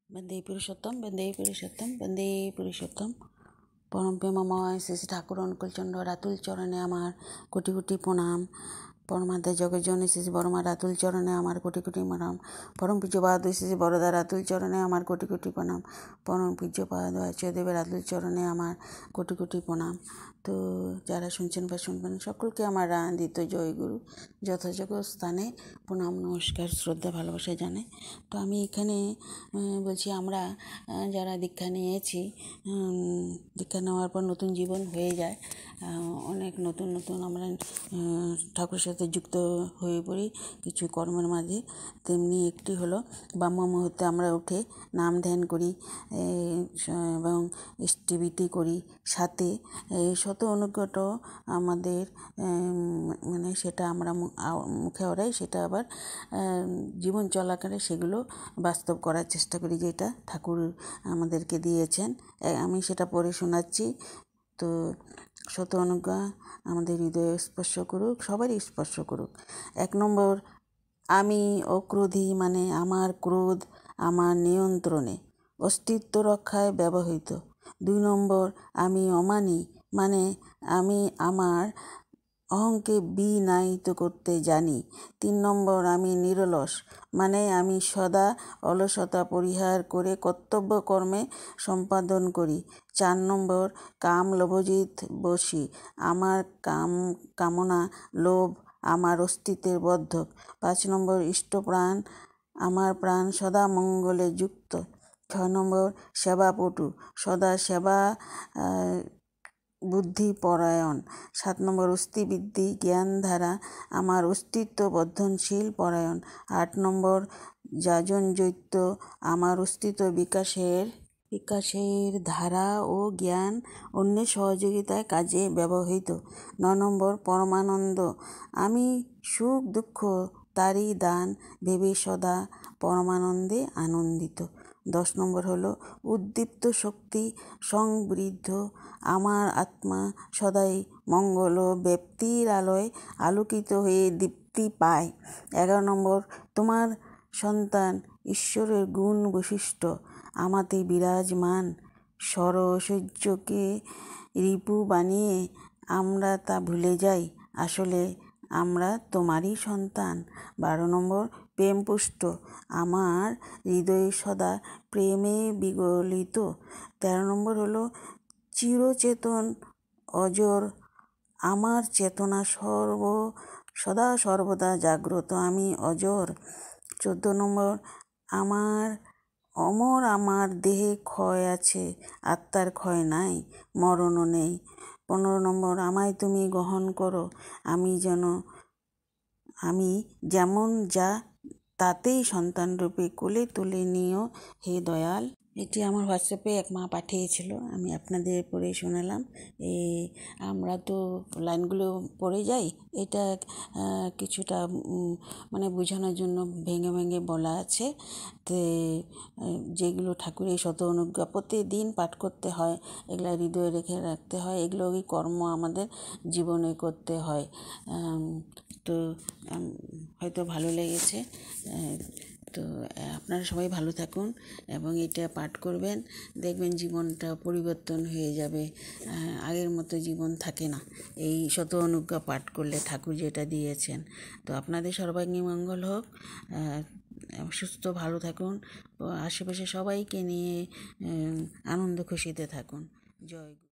বন্দে পুরুষোত্তম, বন্দে পুরুষোত্তম, বন্দে পুরুষোত্তম। পরম প্রেমময় শ্রী শ্রী ঠাকুর অনুকূলচন্দ্র রাতুল চরণে আমার কোটি কোটি প্রণাম। পরমাধ্যে জগজ্জননী শ্রী শ্রী বড়মা রাতুল চরণে আমার কোটি কোটি প্রণাম। পরম পূজ্যপাদ শ্রী শ্রী বরদা রাতুল চরণে আমার কোটি কোটি প্রণাম। পরম পূজ্যপাদ আচার্যদেবের রাতুল চরণে আমার কোটি কোটি প্রণাম। তো যারা শুনছেন বা শুনবেন সকলকে আমার আনন্দিত জয়গুরু যথাযোগ্য স্থানে প্রণাম, নমস্কার, শ্রদ্ধা, ভালোবাসা জানাই। তো আমি এখানে বলছি, আমরা যারা দীক্ষা নিয়েছি, দীক্ষা নেওয়ার পর নতুন জীবন হয়ে যায়, অনেক নতুন নতুন আমরা ঠাকুরের সাথে যুক্ত হয়ে পড়ি কিছু কর্মের মাঝে। তেমনি একটি হলো ব্রাহ্ম মুহূর্তে আমরা উঠে নাম ধ্যান করি এবং ইষ্টিবৃতি করি, সাথে শত অনুগ্রহ আমাদের মানে সেটা আমরা মুখে ওড়াই, সেটা আবার জীবন চলাকালে সেগুলো বাস্তব করার চেষ্টা করি, যেটা ঠাকুর আমাদেরকে দিয়েছেন। আমি সেটা পড়ে শোনাচ্ছি। তো শত অনুজ্ঞা আমাদের হৃদয়ে স্পর্শ করুক, সবারই স্পর্শ করুক। 1 নম্বর, আমি অক্রোধী, মানে আমার ক্রোধ আমার নিয়ন্ত্রণে, অস্তিত্ব রক্ষায় ব্যবহৃত। 2 নম্বর, আমি অমানী, মানে আমি আমার অহংকে বিনায়িত করতে জানি। 3 নম্বর, আমি নিরলস, মানে আমি সদা অলসতা পরিহার করে কর্তব্য কর্মে সম্পাদন করি। 4 নম্বর, কাম লোভজিৎ বশী, আমার কামনা লোভ আমার অস্তিত্বের বদ্ধক। 5 নম্বর, ইষ্টপ্রাণ, আমার প্রাণ সদা মঙ্গলে যুক্ত। 6 নম্বর, সেবাপটু, সদা সেবা বুদ্ধি পরায়ণ। 7 নম্বর, অস্থিবৃদ্ধি জ্ঞানধারা, আমার অস্তিত্ব বর্ধনশীল পরায়ণ। 8 নম্বর, যাজনজৈত্য, আমার অস্তিত্ব বিকাশের ধারা ও জ্ঞান অন্যের সহযোগিতায় কাজে ব্যবহৃত। 9 নম্বর, পরমানন্দ, আমি সুখ দুঃখ তারই দান ভেবে সদা পরমানন্দে আনন্দিত। 10 নম্বর হলো উদ্দীপ্ত শক্তি সংবৃদ্ধ, আমার আত্মা সদাই মঙ্গল ব্যক্তির আলোয় আলোকিত হয়ে দীপ্তি পায়। 11 নম্বর, তোমার সন্তান ঈশ্বরের গুণ বৈশিষ্ট্য আমাতে বিরাজমান, সরৈশ্বর্যকে রিপু বানিয়ে আমরা তা ভুলে যাই, আসলে আমরা তোমারই সন্তান। 12 নম্বর, প্রেমপুষ্ট, আমার হৃদয়ে সদা প্রেমে বিগলিত। 13 নম্বর হলো চিরচেতন অজর, আমার চেতনা সদা সর্বদা জাগ্রত, আমি অজর। 14 নম্বর, অমর, আমার দেহে ক্ষয় আছে, আত্মার ক্ষয় নাই, মরণও নেই। 15 নম্বর, আমায় তুমি গ্রহণ করো, আমি যেমন যা তাতেই সন্তানরূপে কোলে তুলে নিও হে দয়াল। এটি আমার হোয়াটসঅ্যাপে এক মা পাঠিয়েছিল, আমি আপনাদের পড়ে শোনালাম। আমরা তো লাইনগুলো পড়ে যাই, এটা কিছুটা মানে বোঝানোর জন্য ভেঙে ভেঙে বলা আছে। তো যেগুলো ঠাকুরের শত অনুজ্ঞা প্রতিদিন পাঠ করতে হয়, এগুলো হৃদয়ে রেখে রাখতে হয়, এগুলোই কর্ম আমাদের জীবনে করতে হয়। তো হয়তো ভালো লেগেছে। তো আপনারা সবাই ভালো থাকুন এবং এটা পাঠ করবেন, দেখবেন জীবনটা পরিবর্তন হয়ে যাবে। আগের মতো জীবন থাকে না এই শত অনুজ্ঞা পাঠ করলে, ঠাকুর যেটা দিয়েছেন। তো আপনাদের সর্বাঙ্গী মঙ্গল হোক, সুস্থ ভালো থাকুন, আশেপাশে সবাইকে নিয়ে আনন্দ খুশিতে থাকুন। জয়।